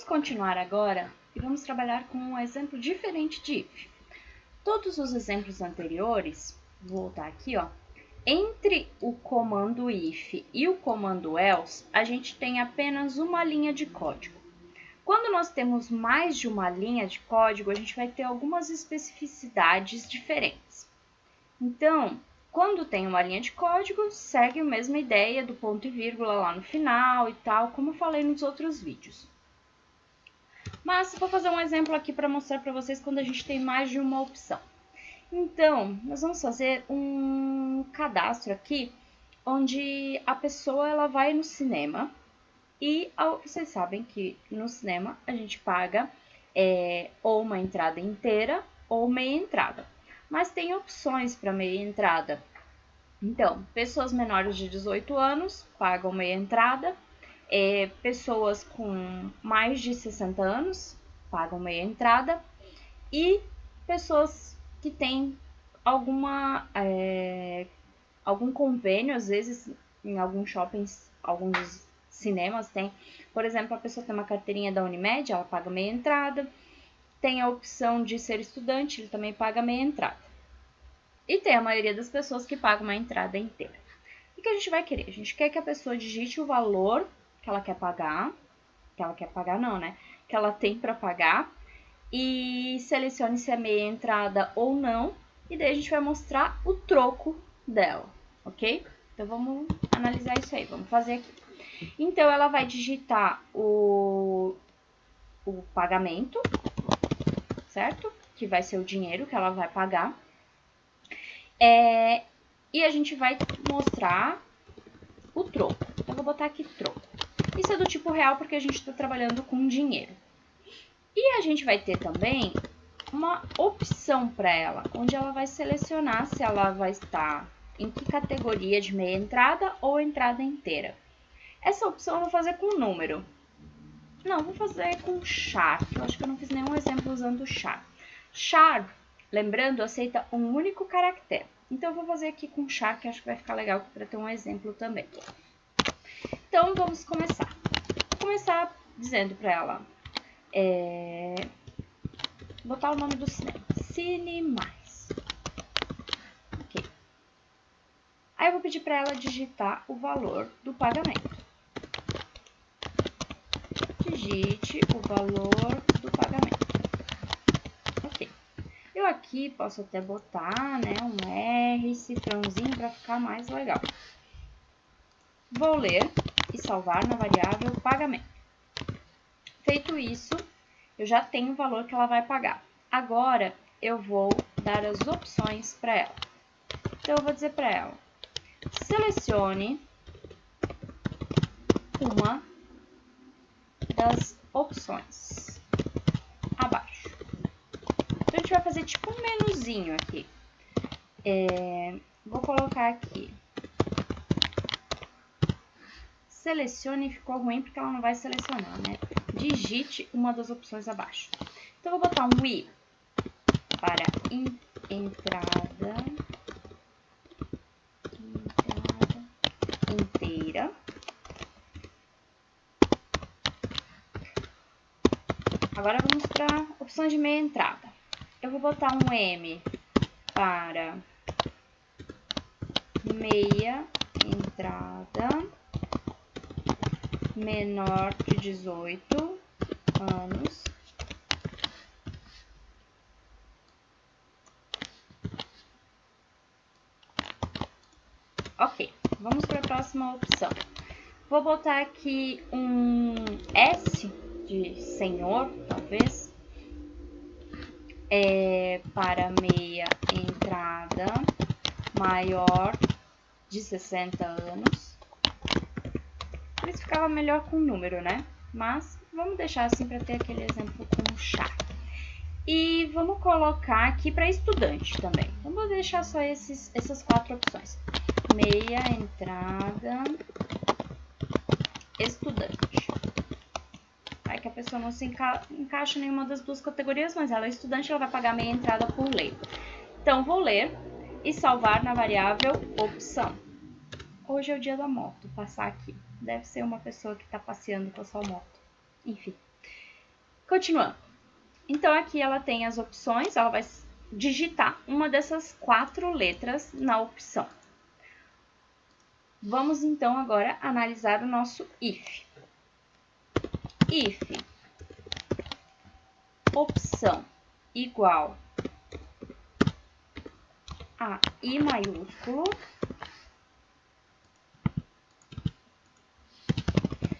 continuar agora e vamos trabalhar com um exemplo diferente de if. Todos os exemplos anteriores, vou voltar aqui, ó. Entre o comando if e o comando else, a gente tem apenas uma linha de código. Quando nós temos mais de uma linha de código, a gente vai ter algumas especificidades diferentes. Então, quando tem uma linha de código, segue a mesma ideia do ponto e vírgula lá no final e tal, como eu falei nos outros vídeos. Mas vou fazer um exemplo aqui para mostrar para vocês quando a gente tem mais de uma opção. Então, nós vamos fazer um cadastro aqui, onde a pessoa ela vai no cinema e vocês sabem que no cinema a gente paga ou uma entrada inteira ou meia entrada. Mas tem opções para meia entrada. Então, pessoas menores de 18 anos pagam meia entrada. Pessoas com mais de 60 anos pagam meia entrada. E pessoas que têm algum convênio, às vezes em alguns shoppings, alguns cinemas tem. Por exemplo, a pessoa tem uma carteirinha da Unimed, ela paga meia entrada. Tem a opção de ser estudante, ele também paga meia entrada. E tem a maioria das pessoas que pagam uma entrada inteira. O que a gente vai querer? A gente quer que a pessoa digite o valor que ela quer pagar. Que ela tem para pagar. E selecione se é meia entrada ou não. E daí a gente vai mostrar o troco dela, ok? Então vamos analisar isso aí, vamos fazer aqui. Então ela vai digitar o pagamento, certo? Que vai ser o dinheiro que ela vai pagar. E a gente vai mostrar o troco. Então, eu vou botar aqui troco. Isso é do tipo real porque a gente está trabalhando com dinheiro. E a gente vai ter também uma opção para ela, onde ela vai selecionar se ela vai estar em que categoria de meia entrada ou entrada inteira. Essa opção eu vou fazer com número. Não, vou fazer com char, que eu acho que eu não fiz nenhum exemplo usando char. Char, lembrando, aceita um único caractere. Então, eu vou fazer aqui com char, que acho que vai ficar legal para ter um exemplo também. Então, vamos começar. Vou começar dizendo para ela, botar o nome do cinema, Cine Mais. Ok. Aí, eu vou pedir para ela digitar o valor do pagamento. Digite o valor do pagamento. Ok. Eu aqui posso até botar, né, um R, cifrãozinho, para ficar mais legal. Vou ler e salvar na variável pagamento. Feito isso, eu já tenho o valor que ela vai pagar. Agora, eu vou dar as opções para ela. Então, eu vou dizer para ela, selecione uma das opções abaixo. Então, a gente vai fazer tipo um menuzinho aqui. Vou colocar aqui. Selecione, ficou ruim porque ela não vai selecionar, né? Digite uma das opções abaixo. Então, eu vou botar um i para entrada inteira. Agora, vamos para opções de meia entrada. Eu vou botar um M para meia entrada menor de 18 anos. Ok, vamos para a próxima opção. Vou botar aqui um S de senhor, talvez, para meia entrada maior de 60 anos. Por isso ficava melhor com número, né? Mas vamos deixar assim para ter aquele exemplo com chá. E vamos colocar aqui para estudante também. Vamos deixar só essas 4 opções. Meia entrada estudante. Vai que a pessoa não se encaixa em nenhuma das duas categorias, mas ela é estudante, ela vai pagar meia entrada por lei. Então, vou ler e salvar na variável opção. Hoje é o dia da moto, passar aqui. Deve ser uma pessoa que está passeando com a sua moto. Enfim. Continuando. Então, aqui ela tem as opções, ela vai digitar uma dessas 4 letras na opção. Vamos, então, agora analisar o nosso if. If opção igual a I maiúsculo.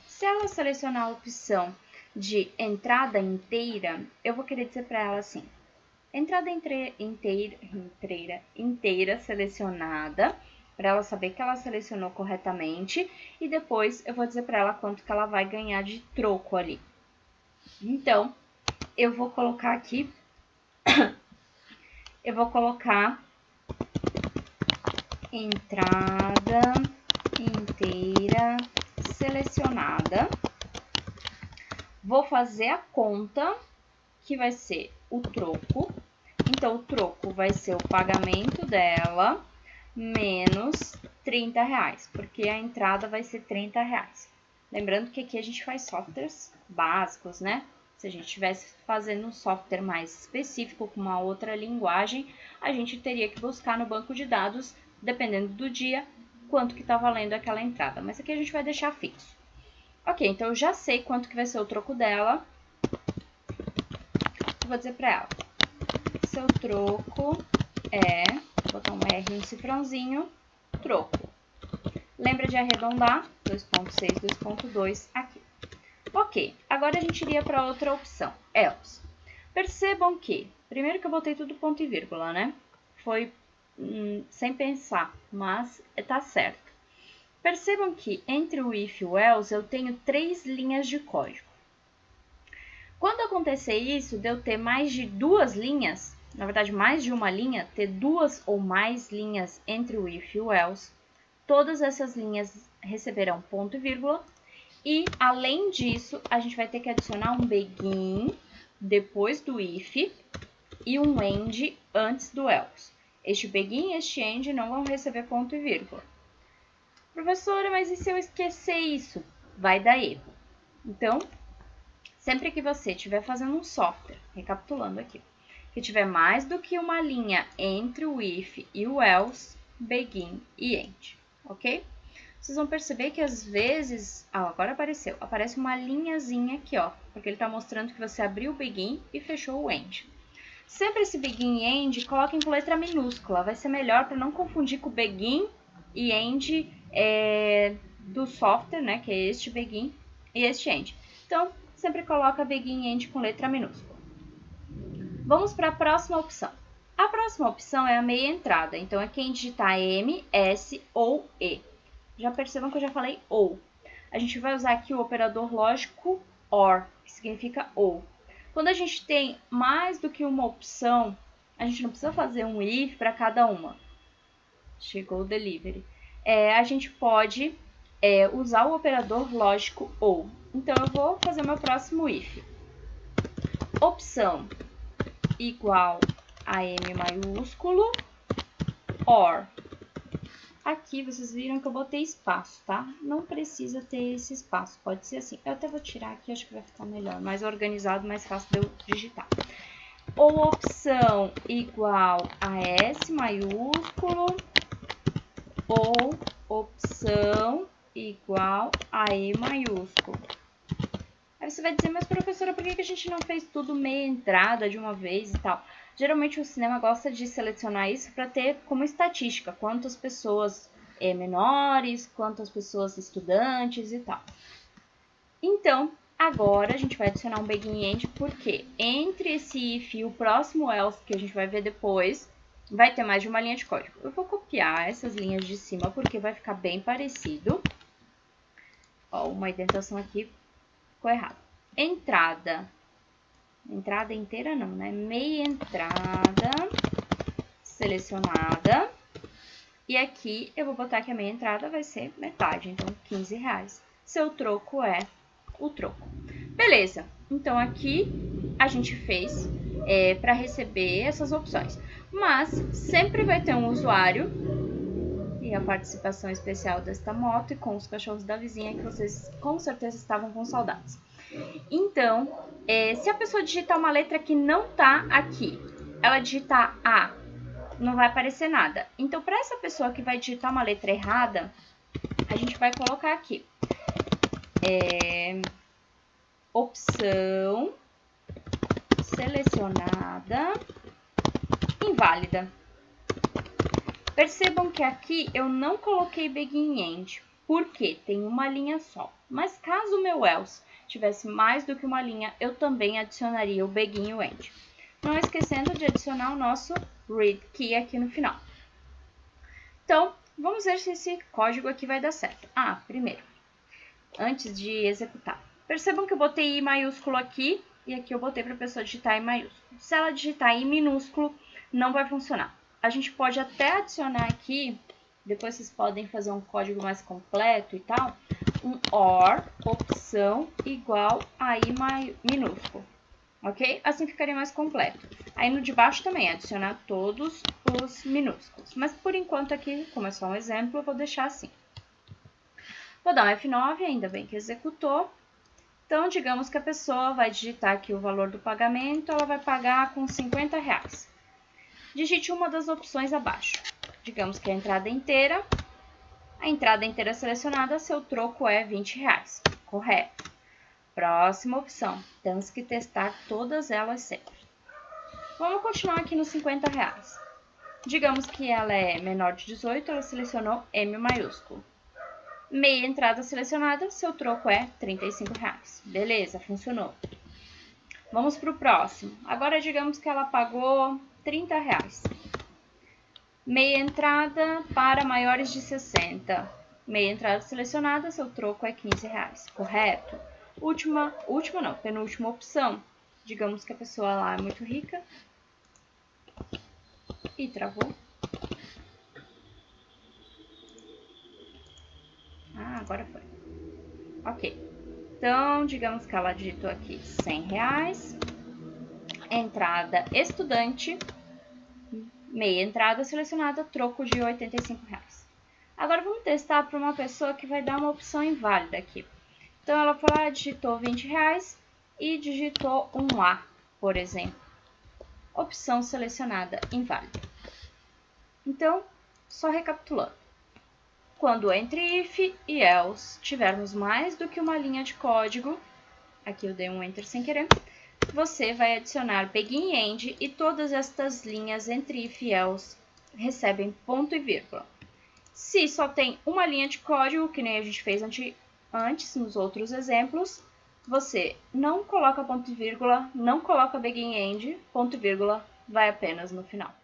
Se ela selecionar a opção de entrada inteira, eu vou querer dizer para ela assim: entrada inteira selecionada, para ela saber que ela selecionou corretamente, e depois eu vou dizer para ela quanto que ela vai ganhar de troco ali. Então, eu vou colocar aqui, eu vou colocar entrada inteira selecionada. Vou fazer a conta, que vai ser o troco. Então, o troco vai ser o pagamento dela menos R$30, porque a entrada vai ser R$30. Lembrando que aqui a gente faz softwares básicos, né? Se a gente estivesse fazendo um software mais específico, com uma outra linguagem, a gente teria que buscar no banco de dados, dependendo do dia, quanto que está valendo aquela entrada. Mas aqui a gente vai deixar fixo. Ok, então eu já sei quanto que vai ser o troco dela. Eu vou dizer para ela: seu troco é, vou botar um R e um cifrãozinho, troco. Lembra de arredondar, 2.6, 2.2 aqui. Ok, agora a gente iria para outra opção, else. Percebam que, primeiro que eu botei tudo ponto e vírgula, né? Foi sem pensar, mas tá certo. Percebam que entre o if e o else eu tenho 3 linhas de código. Quando acontecer isso, de eu ter mais de 2 linhas, na verdade mais de uma linha, ter 2 ou mais linhas entre o if e o else, todas essas linhas receberão ponto e vírgula. E, além disso, a gente vai ter que adicionar um begin depois do if e um end antes do else. Este begin e este end não vão receber ponto e vírgula. Professora, mas e se eu esquecer isso? Vai dar erro. Então, sempre que você estiver fazendo um software, recapitulando aqui, que tiver mais do que uma linha entre o if e o else, begin e end, ok? Vocês vão perceber que às vezes, agora aparece uma linhazinha aqui, ó, porque ele está mostrando que você abriu o begin e fechou o end. Sempre esse begin e end, coloquem com letra minúscula, vai ser melhor para não confundir com o begin e end do software, né, que é este begin e este end. Então, sempre coloca begin e end com letra minúscula. Vamos para a próxima opção. A próxima opção é a meia entrada, então é quem digitar M, S ou E. Já percebam que eu já falei ou. A gente vai usar aqui o operador lógico OR, que significa ou. Quando a gente tem mais do que uma opção, a gente não precisa fazer um if para cada uma. Chegou o delivery. A gente pode usar o operador lógico ou. Então, eu vou fazer o meu próximo if. Opção igual a M maiúsculo, OR. Aqui vocês viram que eu botei espaço, tá? Não precisa ter esse espaço, pode ser assim. Eu até vou tirar aqui, acho que vai ficar melhor, mais organizado, mais fácil de eu digitar. Ou opção igual a S maiúsculo, ou opção igual a E maiúsculo. Aí você vai dizer, mas professora, por que a gente não fez tudo meia entrada de uma vez e tal? Geralmente o cinema gosta de selecionar isso para ter como estatística quantas pessoas menores, quantas pessoas estudantes e tal. Então, agora a gente vai adicionar um begin e end, porque entre esse if e o próximo else que a gente vai ver depois, vai ter mais de uma linha de código. Eu vou copiar essas linhas de cima porque vai ficar bem parecido. Ó, uma indentação aqui ficou errada. Entrada inteira não, né? Meia entrada selecionada. E aqui eu vou botar que a meia entrada vai ser metade, então R$15. Seu troco é o troco. Beleza, então aqui a gente fez para receber essas opções. Mas sempre vai ter um usuário e a participação especial desta moto e com os cachorros da vizinha que vocês com certeza estavam com saudades. Então, Se a pessoa digitar uma letra que não tá aqui, ela digitar A, não vai aparecer nada. Então, para essa pessoa que vai digitar uma letra errada, a gente vai colocar aqui. Opção selecionada inválida. Percebam que aqui eu não coloquei begin end, porque tem uma linha só. Mas caso o meu else tivesse mais do que uma linha, eu também adicionaria o begin e o end. Não esquecendo de adicionar o nosso read key aqui no final. Então, vamos ver se esse código aqui vai dar certo. Primeiro, antes de executar. Percebam que eu botei I maiúsculo aqui e aqui eu botei para a pessoa digitar I maiúsculo. Se ela digitar I minúsculo, não vai funcionar. A gente pode até adicionar aqui, depois vocês podem fazer um código mais completo e tal, um OR, opção, igual a I minúsculo, ok? Assim ficaria mais completo. Aí no de baixo também, adicionar todos os minúsculos. Mas por enquanto aqui, como é só um exemplo, eu vou deixar assim. Vou dar um F9, ainda bem que executou. Então, digamos que a pessoa vai digitar aqui o valor do pagamento, ela vai pagar com R$50. Digite uma das opções abaixo. Digamos que a entrada inteira selecionada, seu troco é R$20. Correto. Próxima opção. Temos que testar todas elas sempre. Vamos continuar aqui nos R$50. Digamos que ela é menor de 18, ela selecionou M maiúsculo. Meia entrada selecionada, seu troco é R$35. Beleza, funcionou. Vamos para o próximo. Agora, digamos que ela pagou R$30. Meia entrada para maiores de 60. Meia entrada selecionada, seu troco é R$15. Correto? Penúltima opção. Digamos que a pessoa lá é muito rica. E travou. Agora foi. Ok. Então, digamos que ela digitou aqui R$100. Entrada estudante. Meia entrada selecionada, troco de R$85. Agora vamos testar para uma pessoa que vai dar uma opção inválida aqui. Então ela foi lá, digitou R$20 e digitou um A, por exemplo. Opção selecionada inválida. Então, só recapitulando. Quando entre if e else tivermos mais do que uma linha de código, aqui eu dei um enter sem querer, você vai adicionar begin e end e todas estas linhas entre if e else recebem ponto e vírgula. Se só tem uma linha de código, que nem a gente fez antes nos outros exemplos, você não coloca ponto e vírgula, não coloca begin e end, ponto e vírgula vai apenas no final.